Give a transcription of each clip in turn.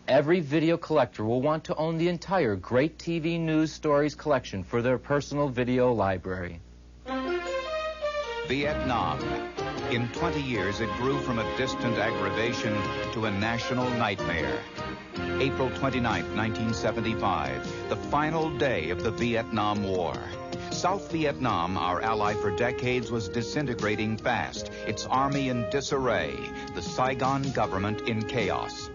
Every video collector will want to own the entire Great TV News Stories collection for their personal video library. Vietnam. In 20 years, it grew from a distant aggravation to a national nightmare. April 29, 1975, the final day of the Vietnam War. South Vietnam, our ally for decades, was disintegrating fast, its army in disarray, the Saigon government in chaos.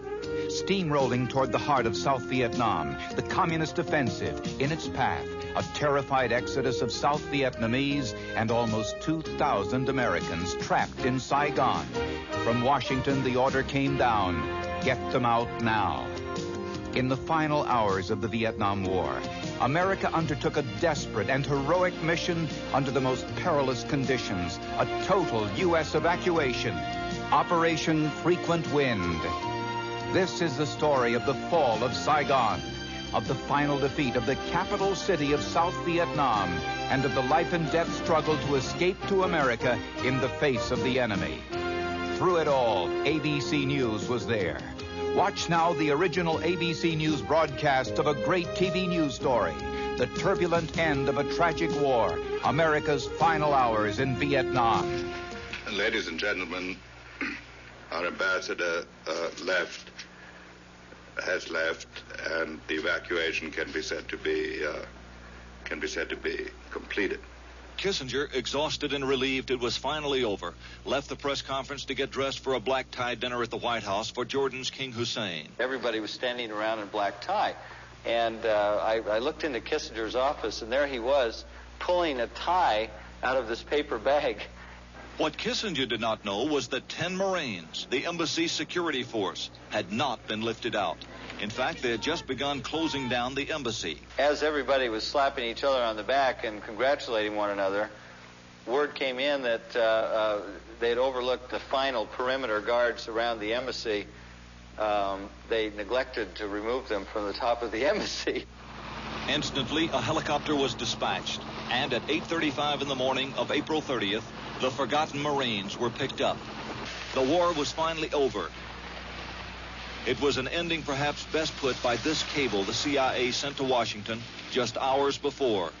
Steamrolling toward the heart of South Vietnam, the communist offensive, in its path, a terrified exodus of South Vietnamese and almost 2,000 Americans trapped in Saigon. From Washington, the order came down, get them out now. In the final hours of the Vietnam War, America undertook a desperate and heroic mission under the most perilous conditions, a total U.S. evacuation, Operation Frequent Wind. This is the story of the fall of Saigon, of the final defeat of the capital city of South Vietnam, and of the life and death struggle to escape to America in the face of the enemy. Through it all, ABC News was there. Watch now the original ABC News broadcast of a great TV news story, the turbulent end of a tragic war, America's final hours in Vietnam. Ladies and gentlemen, our ambassador has left, and the evacuation can be said to be completed. Kissinger, exhausted and relieved it was finally over, left the press conference to get dressed for a black tie dinner at the White House for Jordan's King Hussein. Everybody was standing around in black tie, and I looked into Kissinger's office, and there he was pulling a tie out of this paper bag. What Kissinger did not know was that 10 Marines, the embassy security force, had not been lifted out. In fact, they had just begun closing down the embassy. As everybody was slapping each other on the back and congratulating one another, word came in that they had overlooked the final perimeter guards around the embassy. They neglected to remove them from the top of the embassy. Instantly, a helicopter was dispatched, and at 8:35 in the morning of April 30th, the forgotten Marines were picked up. The war was finally over. It was an ending perhaps best put by this cable the CIA sent to Washington just hours before.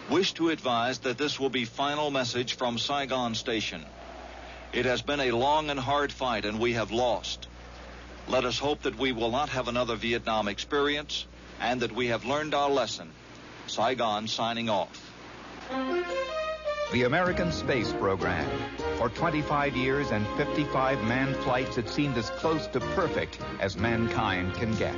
Wish to advise that this will be final message from Saigon Station. It has been a long and hard fight, and we have lost. Let us hope that we will not have another Vietnam experience and that we have learned our lesson. Saigon signing off. The American space program. For 25 years and 55 manned flights, it seemed as close to perfect as mankind can get.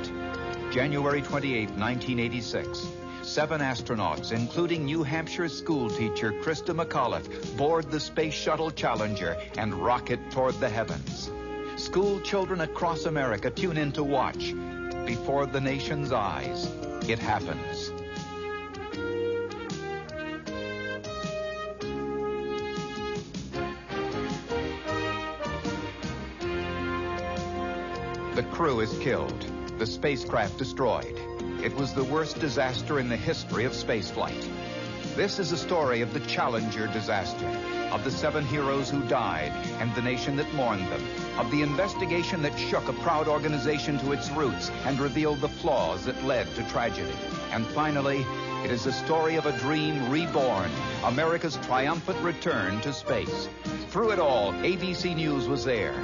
January 28, 1986. 7 astronauts, including New Hampshire school teacher Krista McAuliffe, board the Space Shuttle Challenger and rocket toward the heavens. School children across America tune in to watch. Before the nation's eyes, it happens. The crew is killed, the spacecraft destroyed. It was the worst disaster in the history of spaceflight. This is a story of the Challenger disaster, of the 7 heroes who died and the nation that mourned them, of the investigation that shook a proud organization to its roots and revealed the flaws that led to tragedy. And finally, it is a story of a dream reborn, America's triumphant return to space. Through it all, ABC News was there.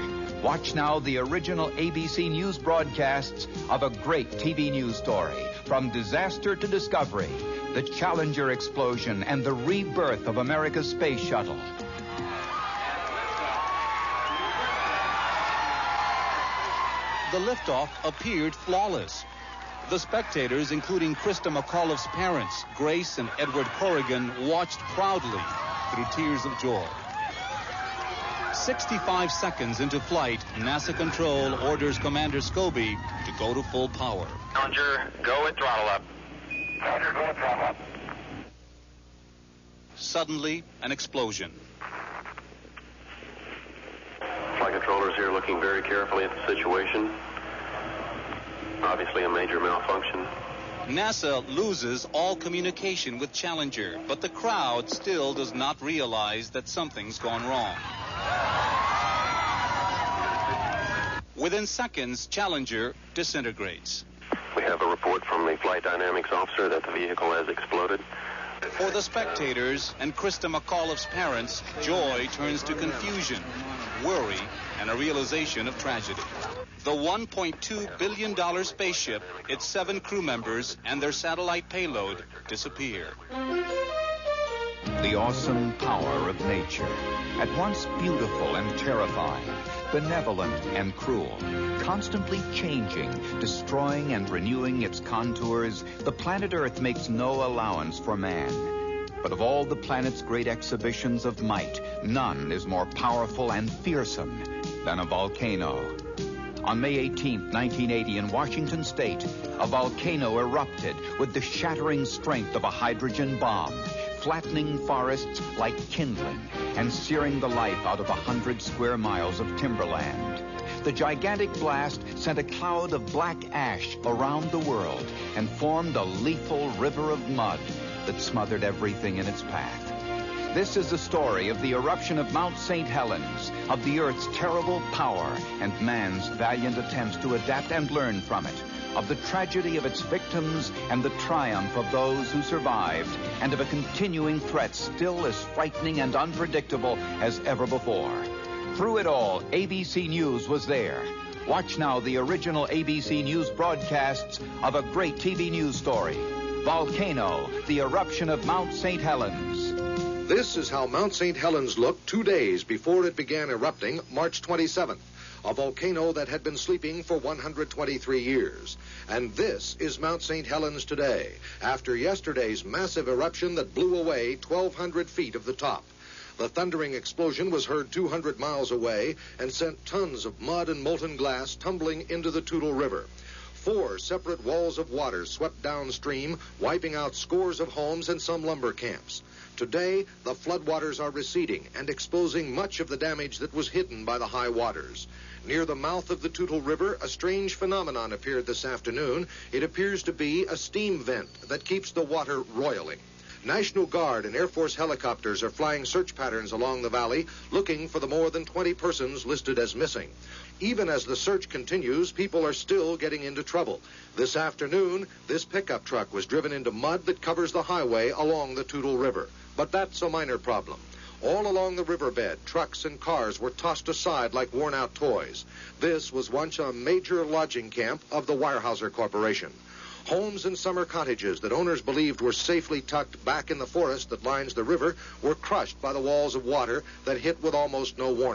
Watch now the original ABC News broadcasts of a great TV news story, from disaster to discovery, the Challenger explosion and the rebirth of America's space shuttle. The liftoff appeared flawless. The spectators, including Krista McAuliffe's parents, Grace and Edward Corrigan, watched proudly through tears of joy. 65 seconds into flight, NASA Control orders Commander Scobie to go to full power. Challenger, go with throttle up. Roger, go with throttle up. Suddenly, an explosion. Flight controllers here looking very carefully at the situation. Obviously a major malfunction. NASA loses all communication with Challenger, but the crowd still does not realize that something's gone wrong. Within seconds, Challenger disintegrates. We have a report from the flight dynamics officer that the vehicle has exploded. For the spectators and Krista McAuliffe's parents, joy turns to confusion, worry, and a realization of tragedy. The $1.2 billion spaceship, its 7 crew members, and their satellite payload disappear. The awesome power of nature, at once beautiful and terrifying, benevolent and cruel, constantly changing, destroying and renewing its contours, the planet Earth makes no allowance for man. But of all the planet's great exhibitions of might, none is more powerful and fearsome than a volcano. On May 18, 1980, in Washington State, a volcano erupted with the shattering strength of a hydrogen bomb, flattening forests like kindling and searing the life out of 100 square miles of timberland. The gigantic blast sent a cloud of black ash around the world and formed a lethal river of mud that smothered everything in its path. This is the story of the eruption of Mount St. Helens, of the Earth's terrible power and man's valiant attempts to adapt and learn from it, of the tragedy of its victims and the triumph of those who survived, and of a continuing threat still as frightening and unpredictable as ever before. Through it all, ABC News was there. Watch now the original ABC News broadcasts of a great TV news story, Volcano, the eruption of Mount St. Helens. This is how Mount St. Helens looked 2 days before it began erupting, March 27th. A volcano that had been sleeping for 123 years. And this is Mount St. Helens today, after yesterday's massive eruption that blew away 1,200 feet of the top. The thundering explosion was heard 200 miles away and sent tons of mud and molten glass tumbling into the Toutle River. 4 separate walls of water swept downstream, wiping out scores of homes and some lumber camps. Today, the floodwaters are receding and exposing much of the damage that was hidden by the high waters. Near the mouth of the Toutle River, a strange phenomenon appeared this afternoon. It appears to be a steam vent that keeps the water roiling. National Guard and Air Force helicopters are flying search patterns along the valley, looking for the more than 20 persons listed as missing. Even as the search continues, people are still getting into trouble. This afternoon, this pickup truck was driven into mud that covers the highway along the Toutle River. But that's a minor problem. All along the riverbed, trucks and cars were tossed aside like worn-out toys. This was once a major lodging camp of the Weyerhaeuser Corporation. Homes and summer cottages that owners believed were safely tucked back in the forest that lines the river were crushed by the walls of water that hit with almost no warning.